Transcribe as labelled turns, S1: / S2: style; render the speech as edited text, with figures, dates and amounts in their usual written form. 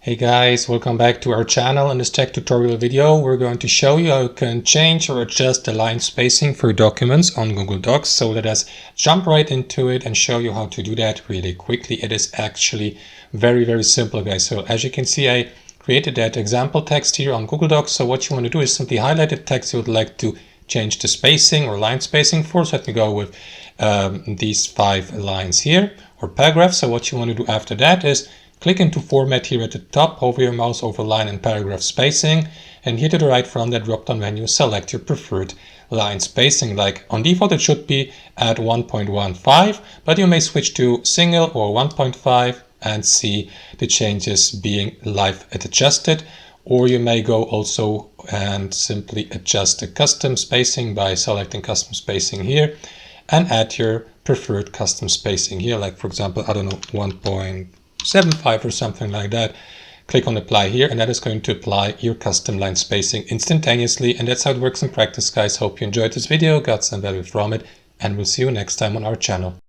S1: Hey guys, welcome back to our channel. In this tech tutorial video, we're going to show you how you can change or adjust the line spacing for documents on Google Docs. So let us jump right into it and show you how to do that really quickly. It is actually very simple, guys. So as you can see, I created that example text here on Google Docs. So what you want to do is simply highlight the text you would like to change the spacing or line spacing for. So let me go with these 5 lines here or paragraphs. So what you want to do after that is click into Format here at the top, hover your mouse over line and paragraph spacing, and here to the right from that drop-down menu, select your preferred line spacing. Like on default, it should be at 1.15, but you may switch to single or 1.5 and see the changes being live adjusted. Or you may go also and simply adjust the custom spacing by selecting custom spacing here and add your preferred custom spacing here. Like for example, I don't know, 1.75 or something like that. Click on apply here, and that is going to apply your custom line spacing instantaneously. And that's how it works in practice, guys. Hope you enjoyed this video, got some value from it, and we'll see you next time on our channel.